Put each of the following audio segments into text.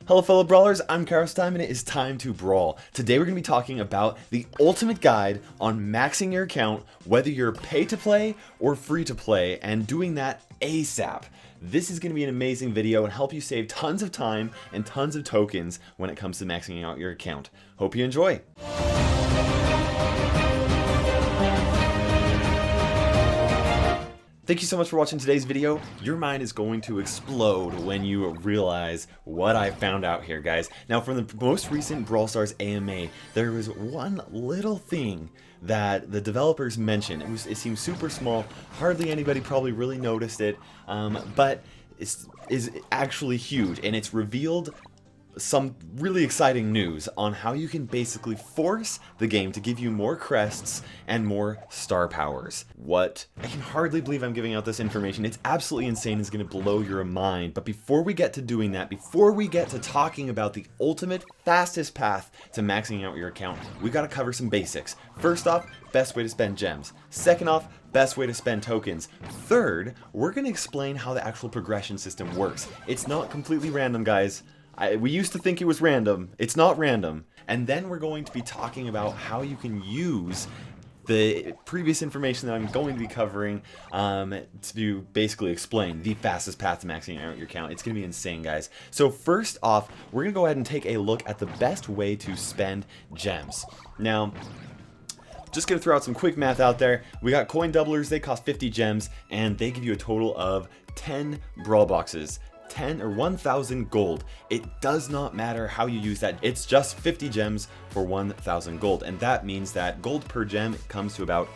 Hello fellow brawlers, I'm KairosTime and it is time to brawl. Today we're going to be talking about the ultimate guide on maxing your account, whether you're pay to play or free to play, and doing that ASAP. This is going to be an amazing video and help you save tons of time and tons of tokens when it comes to maxing out your account. Hope you enjoy. Thank you so much for watching today's video. Your mind is going to explode when you realize what I found out here, guys. Now, from the most recent Brawl Stars AMA, there was one little thing that the developers mentioned. It seemed super small. Hardly anybody probably really noticed it, but it's actually huge, and it's revealed some really exciting news on how you can basically force the game to give you more crests and more star powers. What? I can hardly believe I'm giving out this information. It's absolutely insane. It's going to blow your mind. But before we get to doing that, before we get to talking about the ultimate fastest path to maxing out your account, we got to cover some basics. First off, best way to spend gems. Second off, best way to spend tokens. Third, we're going to explain how the actual progression system works. It's not completely random, guys. We used to think it was random. It's not random. And then we're going to be talking about how you can use the previous information that I'm going to be covering to basically explain the fastest path to maxing out your account. It's going to be insane, guys. So first off, we're going to go ahead and take a look at the best way to spend gems. Now, just going to throw out some quick math out there. We got coin doublers. They cost 50 gems, and they give you a total of 10 brawl boxes. 10 or 1,000 gold. It does not matter how you use that. It's just 50 gems for 1,000 gold, and that means that gold per gem comes to about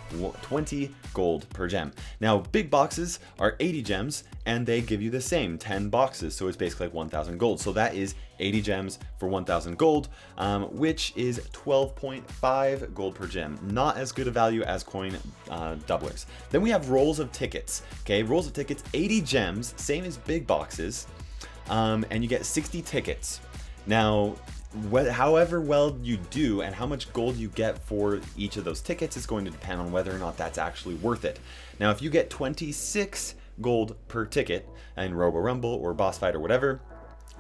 20 gold per gem. Now, big boxes are 80 gems, and they give you the same 10 boxes, so it's basically like 1,000 gold. So that is 80 gems for 1,000 gold, which is 12.5 gold per gem. Not as good a value as coin doublers. Then we have rolls of tickets. Okay, rolls of tickets, 80 gems, same as big boxes, and you get 60 tickets. Now, however well you do and how much gold you get for each of those tickets is going to depend on whether or not that's actually worth it. Now, if you get 26 gold per ticket in Robo Rumble or Boss Fight or whatever,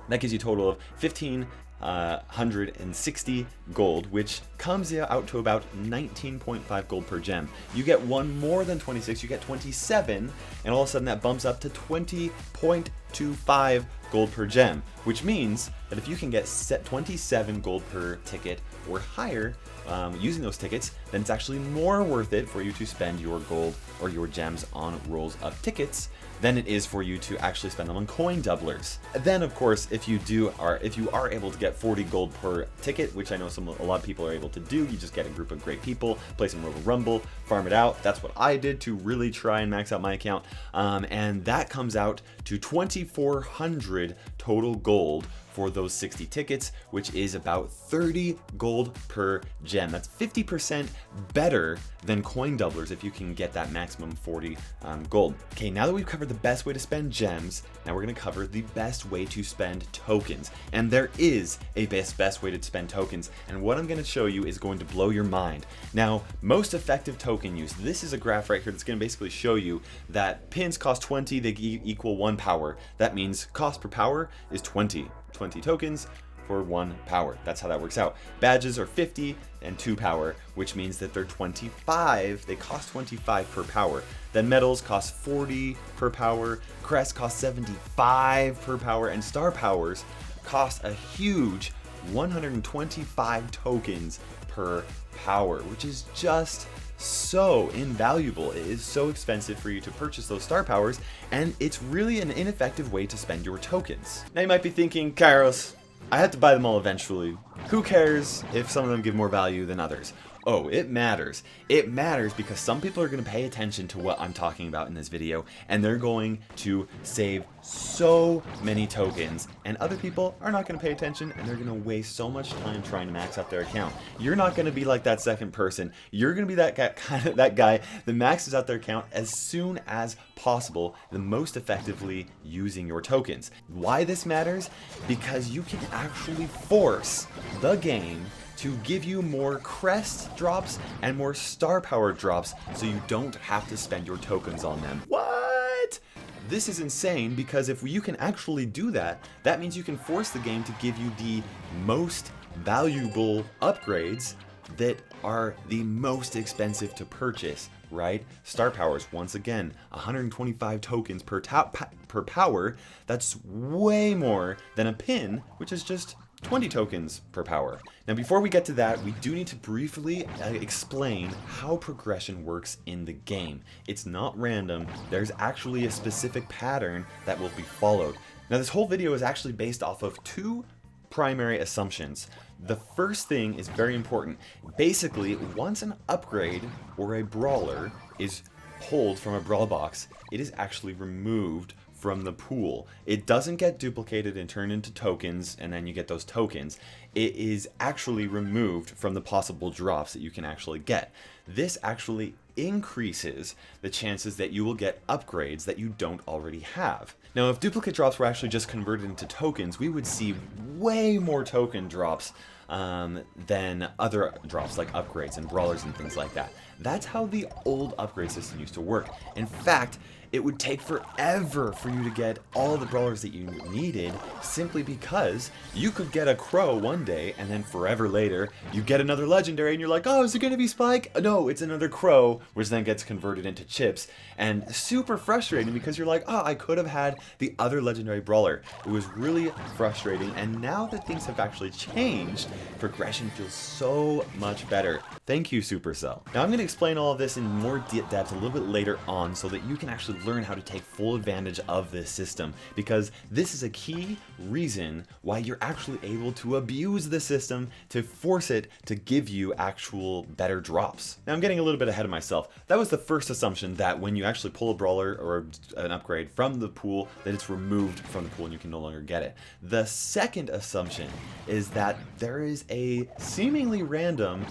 that gives you a total of 1,560 gold, which comes out to about 19.5 gold per gem. You get one more than 26, you get 27, and all of a sudden that bumps up to 20.25 gold per gem, which means that if you can get 27 gold per ticket or higher using those tickets, then it's actually more worth it for you to spend your gold or your gems on rolls of tickets than it is for you to actually spend them on coin doublers. Then, of course, if you are able to get 40 gold per ticket, which I know a lot of people are able to do, you just get a group of great people, play some Robo Rumble, farm it out. That's what I did to really try and max out my account, and that comes out to 2,400 total gold for those 60 tickets, which is about 30 gold per gem. That's 50% better than coin doublers if you can get that maximum 40 gold. Okay, now that we've covered the best way to spend gems, now we're going to cover the best way to spend tokens. And there is a best way to spend tokens, and what I'm going to show you is going to blow your mind. Now, most effective token use. This is a graph right here that's going to basically show you that pins cost 20, they equal 1 power. That means cost per power is 20 tokens for 1 power. That's how that works out. Badges are 50 and 2 power, which means that they're 25. They cost 25 per power. Then medals cost 40 per power. Crests cost 75 per power, and star powers cost a huge 125 tokens per power, which is just so invaluable. It is so expensive for you to purchase those star powers, and it's really an ineffective way to spend your tokens. Now you might be thinking, Kairos, I have to buy them all eventually. Who cares if some of them give more value than others? Oh, it matters. It matters because some people are going to pay attention to what I'm talking about in this video, and they're going to save so many tokens, and other people are not going to pay attention, and they're going to waste so much time trying to max out their account. You're not going to be like that second person. You're going to be that guy that maxes out their account as soon as possible, the most effectively using your tokens. Why this matters? Because you can actually force the game to give you more crest drops and more star power drops so you don't have to spend your tokens on them. What? This is insane because if you can actually do that, that means you can force the game to give you the most valuable upgrades that are the most expensive to purchase, right? Star Powers, once again, 125 tokens per power. That's way more than a pin, which is just 20 tokens per power. Now before we get to that, we do need to briefly explain how progression works in the game. It's not random, there's actually a specific pattern that will be followed. Now this whole video is actually based off of two primary assumptions. The first thing is very important. Basically, once an upgrade or a brawler is pulled from a brawl box, it is actually removed from the pool. It doesn't get duplicated and turned into tokens and then you get those tokens. It is actually removed from the possible drops that you can actually get. This actually increases the chances that you will get upgrades that you don't already have. Now, if duplicate drops were actually just converted into tokens, we would see way more token drops than other drops like upgrades and brawlers and things like that. That's how the old upgrade system used to work. In fact, it would take forever for you to get all the brawlers that you needed simply because you could get a crow one day and then forever later you get another legendary and you're like, oh, is it going to be Spike? No, it's another crow, which then gets converted into chips, and super frustrating because you're like, oh, I could have had the other legendary brawler. It was really frustrating, and now that things have actually changed, progression feels so much better. Thank you, Supercell. Now I'm going to explain all of this in more depth a little bit later on so that you can actually learn how to take full advantage of this system, because this is a key reason why you're actually able to abuse the system to force it to give you actual better drops. Now I'm getting a little bit ahead of myself. That was the first assumption, that when you actually pull a brawler or an upgrade from the pool, that it's removed from the pool and you can no longer get it. The second assumption is that there is a seemingly random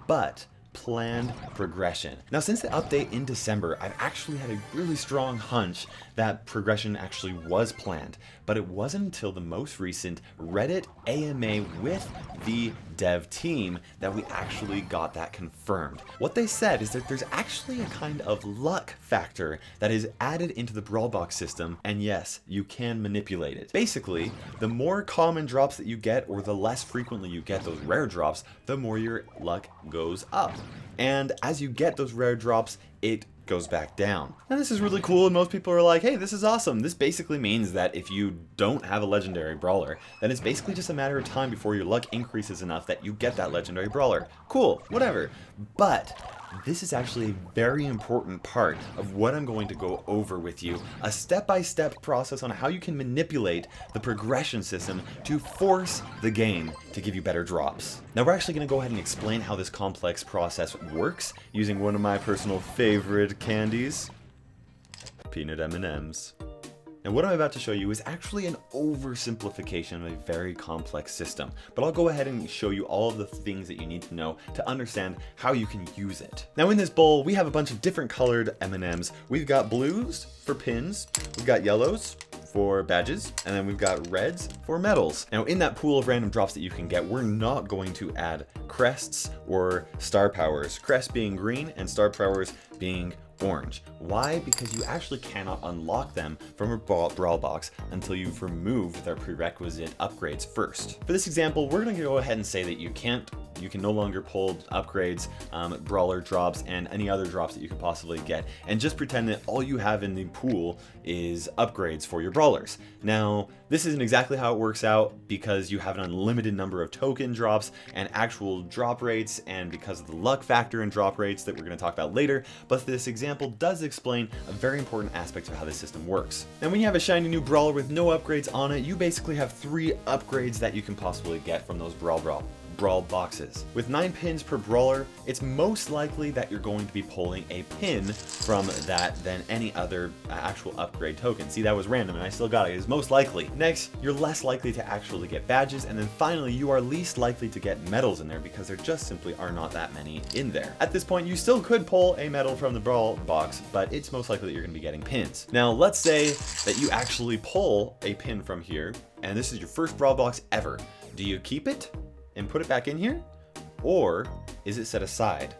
but planned progression. Now, since the update in December, I've actually had a really strong hunch that progression actually was planned, but it wasn't until the most recent Reddit AMA with the dev team that we actually got that confirmed. What they said is that there's actually a kind of luck factor that is added into the Brawl Box system, and yes, you can manipulate it. Basically, the more common drops that you get, or the less frequently you get those rare drops, the more your luck goes up. And as you get those rare drops, it goes back down. Now this is really cool, and most people are like, hey, this is awesome. This basically means that if you don't have a legendary brawler, then it's basically just a matter of time before your luck increases enough that you get that legendary brawler. Cool, whatever. But this is actually a very important part of what I'm going to go over with you, a step-by-step process on how you can manipulate the progression system to force the game to give you better drops. Now we're actually going to go ahead and explain how this complex process works using one of my personal favorite candies, peanut M&Ms. And what I'm about to show you is actually an oversimplification of a very complex system, but I'll go ahead and show you all of the things that you need to know to understand how you can use it. Now in this bowl, we have a bunch of different colored M&Ms. We've got blues for pins, we've got yellows for badges, and then we've got reds for medals. Now in that pool of random drops that you can get, we're not going to add crests or star powers. Crest being green and star powers being orange. Why? Because you actually cannot unlock them from a brawl box until you've removed their prerequisite upgrades first. For this example, we're going to go ahead and say that you can no longer pull upgrades, brawler drops, and any other drops that you could possibly get, and just pretend that all you have in the pool is upgrades for your brawlers. Now, this isn't exactly how it works out because you have an unlimited number of token drops and actual drop rates, and because of the luck factor and drop rates that we're going to talk about later, but this example does explain a very important aspect of how this system works. Now, when you have a shiny new brawler with no upgrades on it, you basically have 3 upgrades that you can possibly get from those brawl boxes. With 9 pins per brawler, it's most likely that you're going to be pulling a pin from that than any other actual upgrade token. See, that was random and I still got it. It's most likely. Next, you're less likely to actually get badges, and then finally, you are least likely to get medals in there because there just simply are not that many in there. At this point, you still could pull a medal from the brawl box, but it's most likely that you're going to be getting pins. Now, let's say that you actually pull a pin from here, and this is your first brawl box ever. Do you keep it and put it back in here, or is it set aside?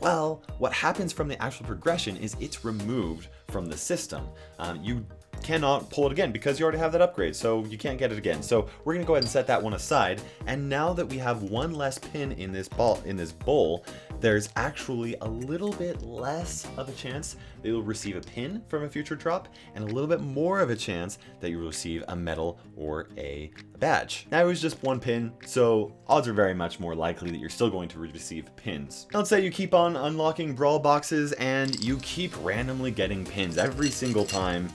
Well, what happens from the actual progression is it's removed from the system. You cannot pull it again because you already have that upgrade, so you can't get it again. So we're gonna go ahead and set that one aside. And now that we have one less pin in this bowl, there's actually a little bit less of a chance that you'll receive a pin from a future drop, and a little bit more of a chance that you'll receive a medal or a badge. Now it was just one pin, so odds are very much more likely that you're still going to receive pins. Now, let's say you keep on unlocking brawl boxes and you keep randomly getting pins every single time.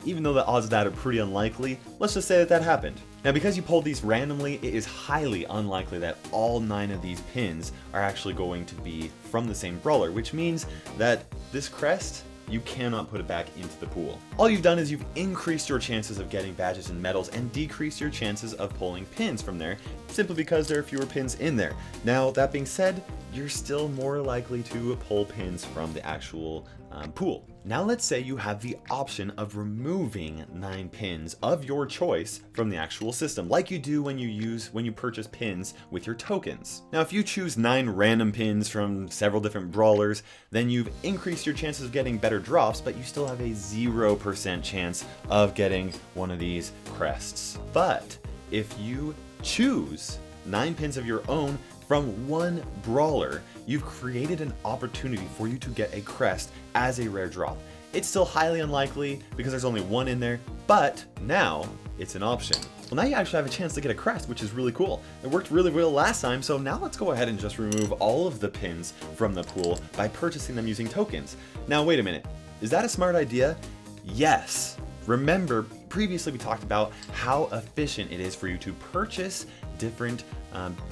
Even though the odds of that are pretty unlikely, let's just say that that happened. Now, because you pulled these randomly, it is highly unlikely that all 9 of these pins are actually going to be from the same brawler, which means that this crest, you cannot put it back into the pool. All you've done is you've increased your chances of getting badges and medals and decreased your chances of pulling pins from there, simply because there are fewer pins in there. Now, that being said, you're still more likely to pull pins from the actual pool. Now let's say you have the option of removing 9 pins of your choice from the actual system, like you do when you purchase pins with your tokens. Now, if you choose 9 random pins from several different brawlers, then you've increased your chances of getting better drops, but you still have a 0% chance of getting one of these crests. But if you choose 9 pins of your own from one brawler, you've created an opportunity for you to get a crest as a rare drop. It's still highly unlikely because there's only one in there, but now it's an option. Well, now you actually have a chance to get a crest, which is really cool. It worked really well last time, so now let's go ahead and just remove all of the pins from the pool by purchasing them using tokens. Now, wait a minute. Is that a smart idea? Yes. Remember, previously we talked about how efficient it is for you to purchase different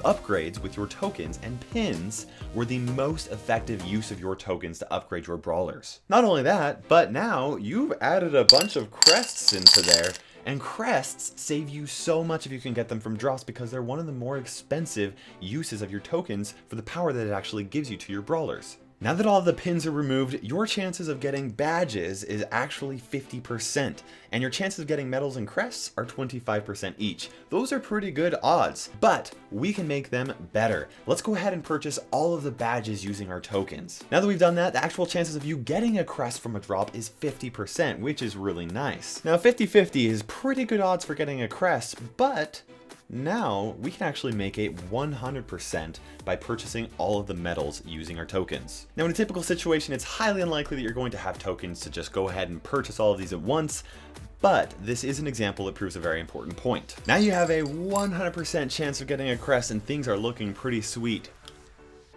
upgrades with your tokens, and pins were the most effective use of your tokens to upgrade your brawlers. Not only that, but now you've added a bunch of crests into there, and crests save you so much if you can get them from drops because they're one of the more expensive uses of your tokens for the power that it actually gives you to your brawlers. Now that all of the pins are removed, your chances of getting badges is actually 50%, and your chances of getting medals and crests are 25% each. Those are pretty good odds, but we can make them better. Let's go ahead and purchase all of the badges using our tokens. Now that we've done that, the actual chances of you getting a crest from a drop is 50%, which is really nice. Now 50-50 is pretty good odds for getting a crest, but now we can actually make it 100% by purchasing all of the medals using our tokens. Now in a typical situation, it's highly unlikely that you're going to have tokens to just go ahead and purchase all of these at once, but this is an example that proves a very important point. Now you have a 100% chance of getting a crest and things are looking pretty sweet.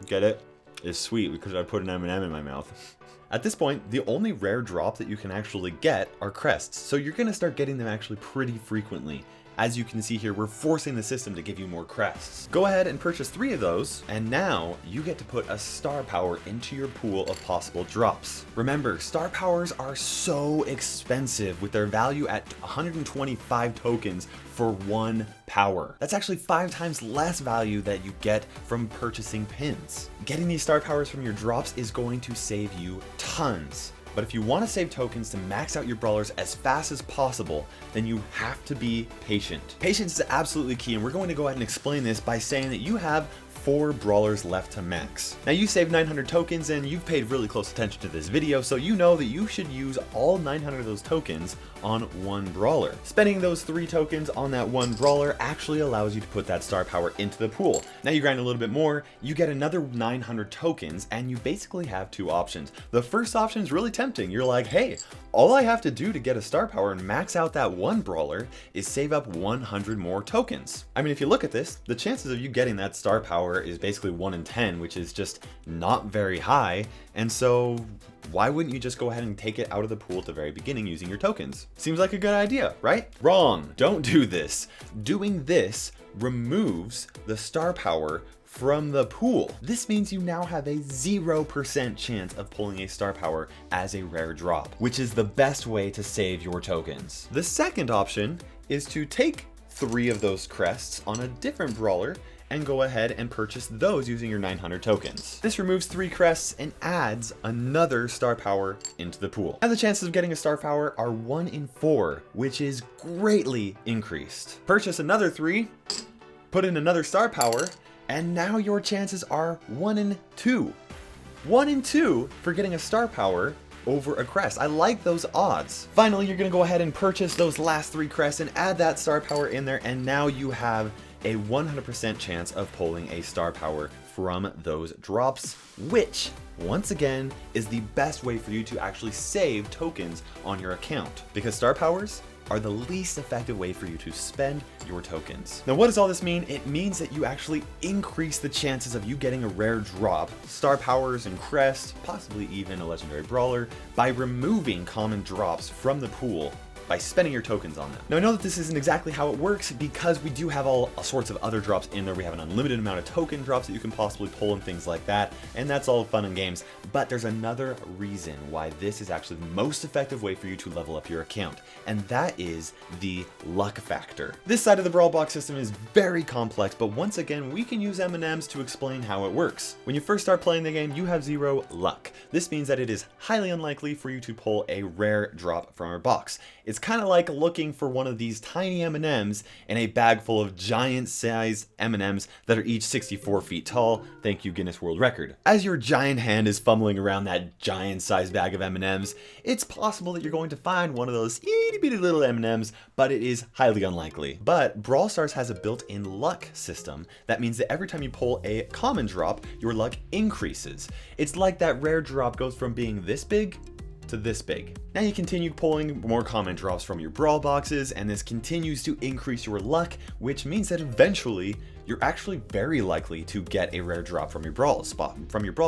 Get it? It's sweet because I put an M&M in my mouth. At this point, the only rare drop that you can actually get are crests, so you're gonna start getting them actually pretty frequently. As you can see here, we're forcing the system to give you more crests. Go ahead and purchase 3 of those, and now you get to put a star power into your pool of possible drops. Remember, star powers are so expensive with their value at 125 tokens for 1 power. That's actually 5 times less value that you get from purchasing pins. Getting these star powers from your drops is going to save you tons. But if you want to save tokens to max out your brawlers as fast as possible, then you have to be patient. Patience is absolutely key, and we're going to go ahead and explain this by saying that you have 4 brawlers left to max. Now you saved 900 tokens and you've paid really close attention to this video, so you know that you should use all 900 of those tokens on 1 brawler. Spending those 3 tokens on that 1 brawler actually allows you to put that star power into the pool. Now you grind a little bit more, you get another 900 tokens, and you basically have 2 options. The first option is really tempting. You're like, hey, all I have to do to get a star power and max out that 1 brawler is save up 100 more tokens. I mean, if you look at this, the chances of you getting that star power is basically 1 in 10, which is just not very high. And so why wouldn't you just go ahead and take it out of the pool at the very beginning using your tokens? Seems like a good idea, right? Wrong. Don't do this. Doing this removes the star power from the pool. This means you now have a 0% chance of pulling a star power as a rare drop, which is the best way to save your tokens. The second option is to take 3 of those crests on a different brawler and go ahead and purchase those using your 900 tokens. This removes 3 crests and adds another star power into the pool. Now the chances of getting a star power are 1 in 4, which is greatly increased. Purchase another 3, put in another star power, and now your chances are 1 in 2. 1 in 2 for getting a star power over a crest. I like those odds. Finally, you're gonna go ahead and purchase those last 3 crests and add that star power in there, and now you have a 100% chance of pulling a star power from those drops, which once again is the best way for you to actually save tokens on your account, because star powers are the least effective way for you to spend your tokens. Now, what does all this mean? It means that you actually increase the chances of you getting a rare drop, star powers and crest, possibly even a legendary brawler, by removing common drops from the pool by spending your tokens on them. Now, I know that this isn't exactly how it works because we do have all sorts of other drops in there. We have an unlimited amount of token drops that you can possibly pull and things like that, and that's all fun and games. But there's another reason why this is actually the most effective way for you to level up your account, and that is the luck factor. This side of the Brawl Box system is very complex, but once again, we can use M&Ms to explain how it works. When you first start playing the game, you have 0 luck. This means that it is highly unlikely for you to pull a rare drop from our box. It's kind of like looking for one of these tiny M&Ms in a bag full of giant-sized M&Ms that are each 64 feet tall. Thank you, Guinness World Record. As your giant hand is fumbling around that giant-sized bag of M&Ms, it's possible that you're going to find one of those itty-bitty little M&Ms, but it is highly unlikely. But Brawl Stars has a built-in luck system. That means that every time you pull a common drop, your luck increases. It's like that rare drop goes from being this big to this big. Now you continue pulling more common drops from your brawl boxes, and this continues to increase your luck, which means that eventually you're actually very likely to get a rare drop from your brawl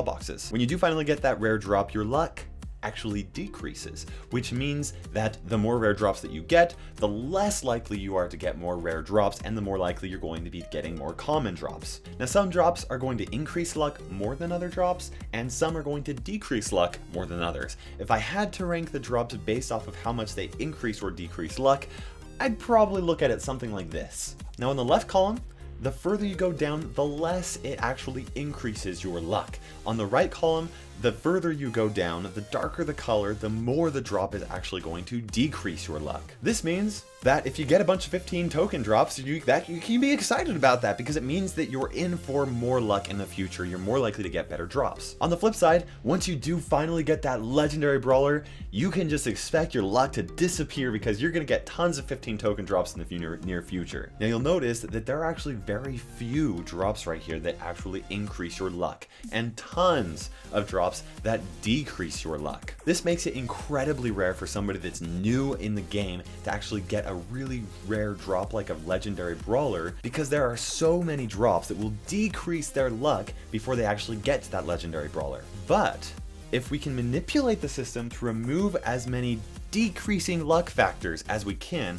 boxes. When you do finally get that rare drop, your luck actually decreases, which means that the more rare drops that you get, the less likely you are to get more rare drops, and the more likely you're going to be getting more common drops. Now, some drops are going to increase luck more than other drops, and some are going to decrease luck more than others. If I had to rank the drops based off of how much they increase or decrease luck, I'd probably look at it something like this. Now, in the left column, the further you go down, the less it actually increases your luck. On the right column, the further you go down, the darker the color, the more the drop is actually going to decrease your luck. This means that if you get a bunch of 15 token drops, you can be excited about that, because it means that you're in for more luck in the future. You're more likely to get better drops. On the flip side, once you do finally get that legendary brawler, you can just expect your luck to disappear, because you're going to get tons of 15 token drops in the near future. Now, you'll notice that there are actually very few drops right here that actually increase your luck, and tons of drops that decrease your luck. This makes it incredibly rare for somebody that's new in the game to actually get a really rare drop like a legendary brawler, because there are so many drops that will decrease their luck before they actually get to that legendary brawler. But if we can manipulate the system to remove as many decreasing luck factors as we can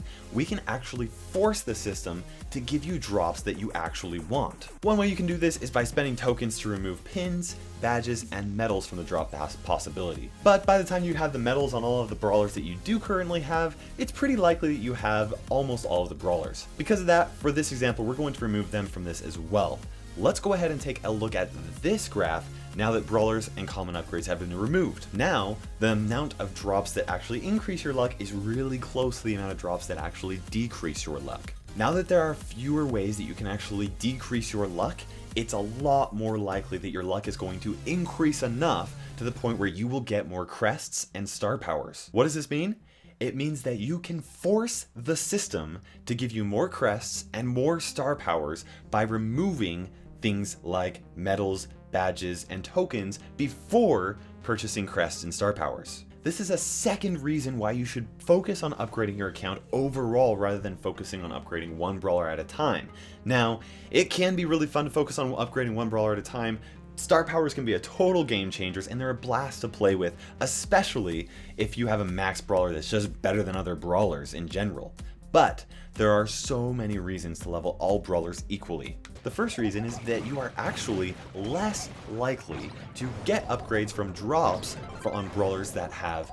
actually force the system to give you drops that you actually want. One way you can do this is by spending tokens to remove pins, badges, and medals from the drop possibility. But by the time you have the medals on all of the brawlers that you do currently have, it's pretty likely that you have almost all of the brawlers. Because of that, for this example, we're going to remove them from this as well. Let's go ahead and take a look at this graph now that brawlers and common upgrades have been removed. Now, the amount of drops that actually increase your luck is really close to the amount of drops that actually decrease your luck. Now that there are fewer ways that you can actually decrease your luck, it's a lot more likely that your luck is going to increase enough to the point where you will get more crests and star powers. What does this mean? It means that you can force the system to give you more crests and more star powers by removing things like medals, badges, and tokens before purchasing crests and star powers. This is a second reason why you should focus on upgrading your account overall rather than focusing on upgrading one brawler at a time. Now, it can be really fun to focus on upgrading one brawler at a time. Star powers can be a total game changers, and they're a blast to play with, especially if you have a max brawler that's just better than other brawlers in general. But there are so many reasons to level all brawlers equally. The first reason is that you are actually less likely to get upgrades from drops on brawlers that have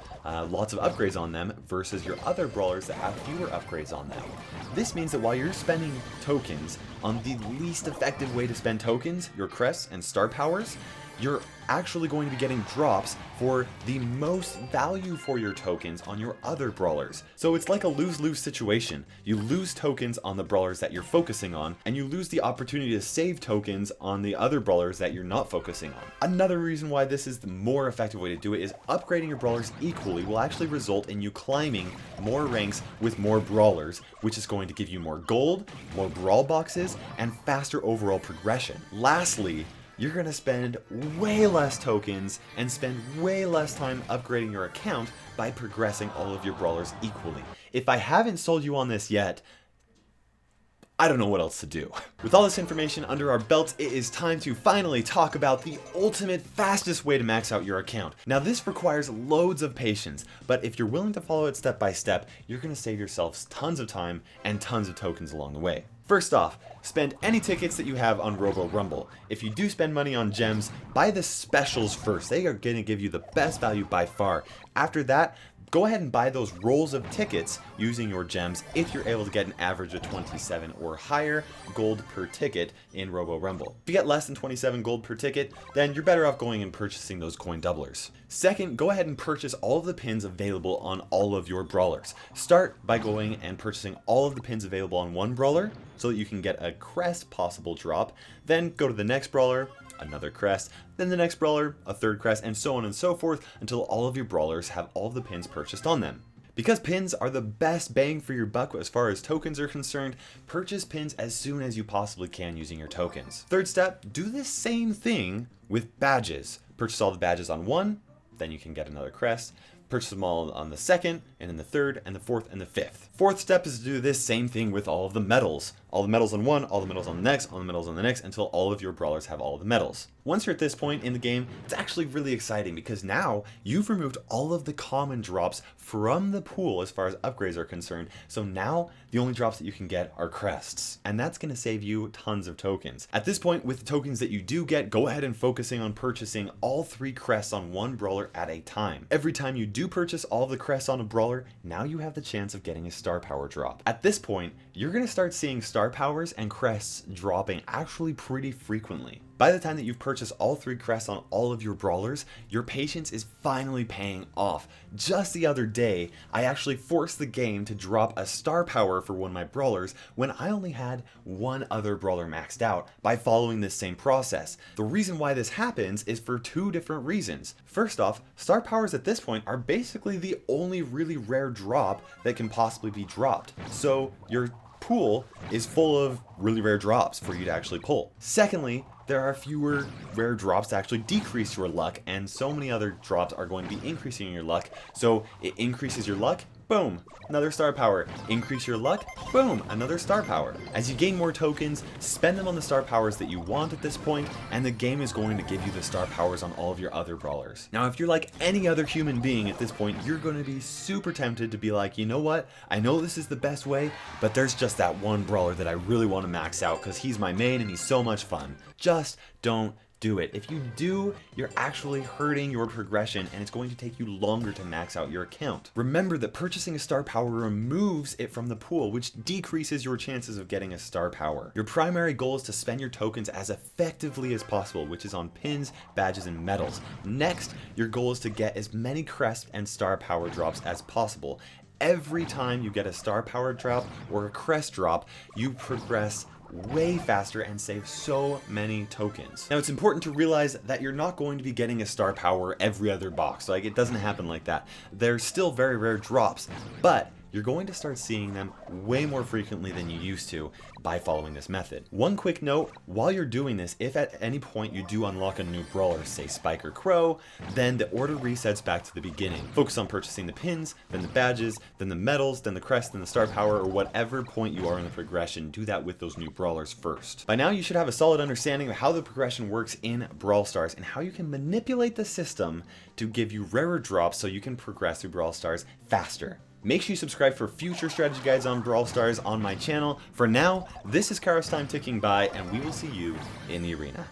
lots of upgrades on them versus your other brawlers that have fewer upgrades on them. This means that while you're spending tokens on the least effective way to spend tokens, your crests and star powers, you're actually going to be getting drops for the most value for your tokens on your other brawlers. So it's like a lose-lose situation. You lose tokens on the brawlers that you're focusing on, and you lose the opportunity to save tokens on the other brawlers that you're not focusing on. Another reason why this is the more effective way to do it is upgrading your brawlers equally will actually result in you climbing more ranks with more brawlers, which is going to give you more gold, more brawl boxes, and faster overall progression. Lastly, you're going to spend way less tokens and spend way less time upgrading your account by progressing all of your brawlers equally. If I haven't sold you on this yet, I don't know what else to do. With all this information under our belts, it is time to finally talk about the ultimate fastest way to max out your account. Now this requires loads of patience, but if you're willing to follow it step by step, you're going to save yourselves tons of time and tons of tokens along the way. First off, spend any tickets that you have on Robo Rumble. If you do spend money on gems, buy the specials first. They are going to give you the best value by far. After that, go ahead and buy those rolls of tickets using your gems if you're able to get an average of 27 or higher gold per ticket in Robo Rumble. If you get less than 27 gold per ticket, then you're better off going and purchasing those coin doublers. Second, go ahead and purchase all of the pins available on all of your brawlers. Start by going and purchasing all of the pins available on one brawler so that you can get a crest possible drop. Then go to the next brawler, another crest, then the next brawler, a third crest, and so on and so forth until all of your brawlers have all of the pins purchased on them. Because pins are the best bang for your buck as far as tokens are concerned, purchase pins as soon as you possibly can using your tokens. Third step, do the same thing with badges. Purchase all the badges on one, then you can get another crest. Purchase them all on the second, and then the third, and the fourth, and the fifth. Fourth step is to do this same thing with all of the medals. All the medals on one, all the medals on the next, all the medals on the next, until all of your brawlers have all of the medals. Once you're at this point in the game, it's actually really exciting because now you've removed all of the common drops from the pool as far as upgrades are concerned. So now the only drops that you can get are crests, and that's going to save you tons of tokens. At this point, with the tokens that you do get, go ahead and focusing on purchasing all 3 crests on one brawler at a time. Every time you do purchase all of the crests on a brawler, now you have the chance of getting a star power drop. At this point, you're going to start seeing star powers and crests dropping actually pretty frequently. By the time that you've purchased all 3 crests on all of your brawlers, your patience is finally paying off. Just the other day, I actually forced the game to drop a star power for one of my brawlers when I only had one other brawler maxed out by following this same process. The reason why this happens is for 2 different reasons. First off, star powers at this point are basically the only really rare drop that can possibly be dropped. So your pool is full of really rare drops for you to actually pull. Secondly, there are fewer rare drops to actually decrease your luck, and so many other drops are going to be increasing your luck. So it increases your luck, boom, another star power. Increase your luck, boom, another star power. As you gain more tokens, spend them on the star powers that you want at this point, and the game is going to give you the star powers on all of your other brawlers. Now, if you're like any other human being at this point, you're going to be super tempted to be like, you know what, I know this is the best way, but there's just that one brawler that I really want to max out because he's my main and he's so much fun. Just don't do it. If you do, you're actually hurting your progression and it's going to take you longer to max out your account. Remember that purchasing a star power removes it from the pool, which decreases your chances of getting a star power. Your primary goal is to spend your tokens as effectively as possible, which is on pins, badges, and medals. Next, your goal is to get as many crest and star power drops as possible. Every time you get a star power drop or a crest drop, you progress way faster and save so many tokens. Now, it's important to realize that you're not going to be getting a star power every other box. Like, it doesn't happen like that. They're still very rare drops, but you're going to start seeing them way more frequently than you used to by following this method. One quick note, while you're doing this, if at any point you do unlock a new brawler, say Spike or Crow, then the order resets back to the beginning. Focus on purchasing the pins, then the badges, then the medals, then the crest, then the star power, or whatever point you are in the progression. Do that with those new brawlers first. By now, you should have a solid understanding of how the progression works in Brawl Stars and how you can manipulate the system to give you rarer drops so you can progress through Brawl Stars faster. Make sure you subscribe for future strategy guides on Brawl Stars on my channel. For now, this is KairosTime ticking by, and we will see you in the arena.